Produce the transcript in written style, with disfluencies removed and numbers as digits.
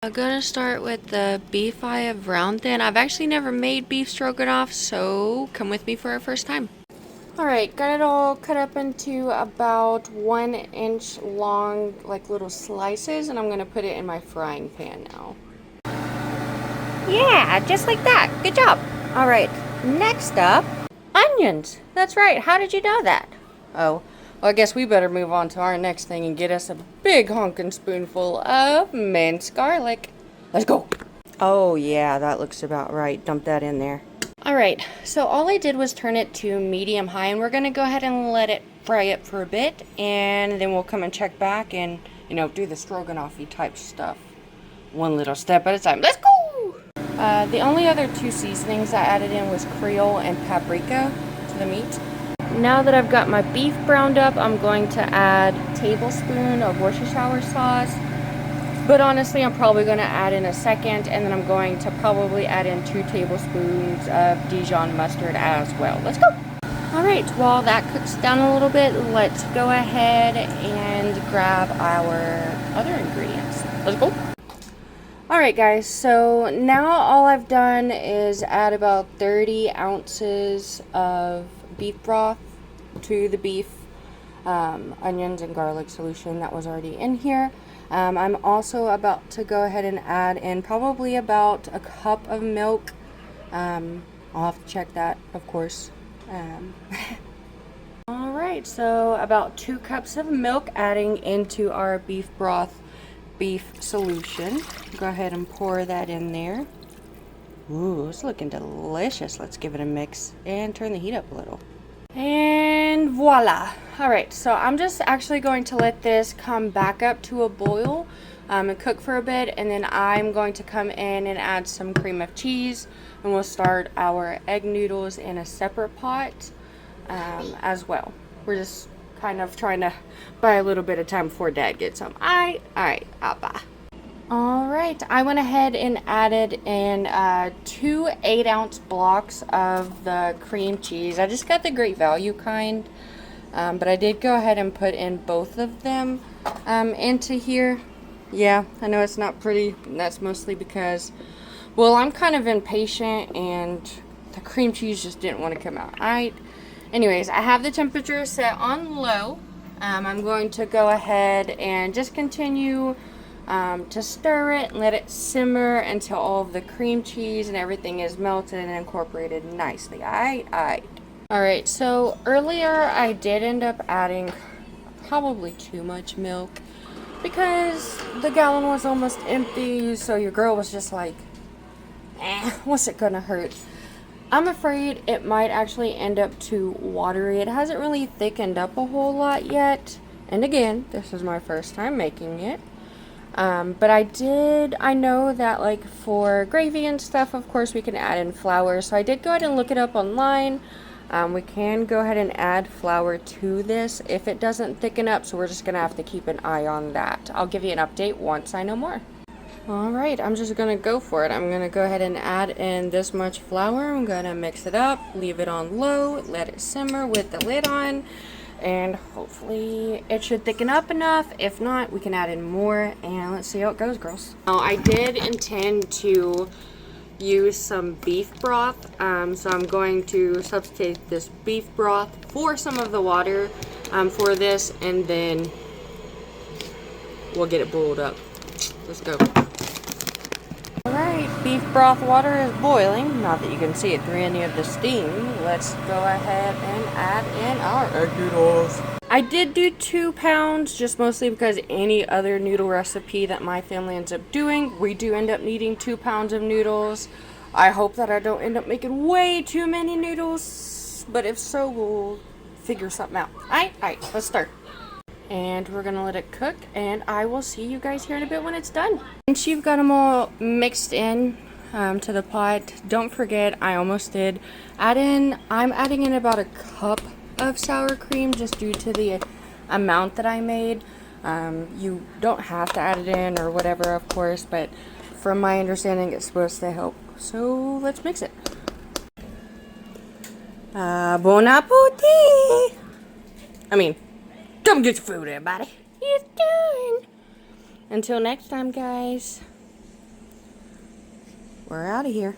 I'm gonna start with the beef I have ground thin. I've actually never made beef stroganoff, so come with me for our first time. Alright, got it all cut up into about 1 inch long, like little slices, and I'm gonna put it in my frying pan now. Yeah, just like that. Good job. Alright, next up, onions. That's right. How did you know that? Oh. Well, I guess we better move on to our next thing and get us a big honkin' spoonful of minced garlic. Let's go. Oh yeah, that looks about right. Dump that in there. Alright, so all I did was turn it to medium high, and we're gonna go ahead and let it fry up for a bit, and then we'll come and check back and, do the stroganoff-y type stuff. One little step at a time. Let's go! The only other two seasonings I added in was Creole and paprika to the meat. Now that I've got my beef browned up, I'm going to add a tablespoon of Worcestershire sauce. But honestly, I'm probably going to add in a second, and then I'm going to probably add in 2 tablespoons of Dijon mustard as well. Let's go! Alright, while that cooks down a little bit, let's go ahead and grab our other ingredients. Let's go! Alright guys, so now all I've done is add about 30 ounces of beef broth to the beef, onions and garlic solution that was already in here. I'm also about to go ahead and add in probably about a cup of milk. I'll have to check that, of course. Alright, so about 2 cups of milk adding into our beef broth beef solution. Go ahead and pour that in there. Ooh, it's looking delicious. Let's give it a mix and turn the heat up a little. And voila. Alright, so I'm just actually going to let this come back up to a boil and cook for a bit, and then I'm going to come in and add some cream of cheese, and we'll start our egg noodles in a separate pot as well. We're just kind of trying to buy a little bit of time before Dad gets home. Alright, I'll buy. Alright, I went ahead and added in 2 8-ounce blocks of the cream cheese. I just got the Great Value kind, but I did go ahead and put in both of them into here. Yeah, I know it's not pretty, and that's mostly because, well, I'm kind of impatient and the cream cheese just didn't want to come out. Alright, anyways, I have the temperature set on low. I'm going to go ahead and just continue to stir it and let it simmer until all of the cream cheese and everything is melted and incorporated nicely. Alright, so earlier I did end up adding probably too much milk because the gallon was almost empty, so your girl was just like, what's it gonna hurt? I'm afraid it might actually end up too watery. It hasn't really thickened up a whole lot yet, and again, this is my first time making it. But I know that like for gravy and stuff, of course we can add in flour, so I did go ahead and look it up online. We can go ahead and add flour to this if it doesn't thicken up, so we're just gonna have to keep an eye on that. I'll give you an update once I know more. Alright, I'm just gonna go for it. I'm gonna go ahead and add in this much flour. I'm gonna mix it up, leave it on low, let it simmer with the lid on, and hopefully it should thicken up enough. If not, we can add in more, and let's see how it goes, girls. Now, I did intend to use some beef broth, so I'm going to substitute this beef broth for some of the water for this, and then we'll get it boiled up. Let's go. Alright, beef broth water is boiling. Not that you can see it through any of the steam. Let's go ahead and add in our egg noodles. I did do 2 pounds, just mostly because any other noodle recipe that my family ends up doing, we do end up needing 2 pounds of noodles. I hope that I don't end up making way too many noodles, but if so, we'll figure something out. Alright, let's start. And we're gonna let it cook, and I will see you guys here in a bit when it's done. Once you've got them all mixed in to the pot, don't forget, I almost did I'm adding in about a cup of sour cream just due to the amount that I made. You don't have to add it in or whatever, of course, but from my understanding, it's supposed to help. So let's mix it. Bon appetit! Come get your food, everybody. It's done. Until next time, guys. We're out of here.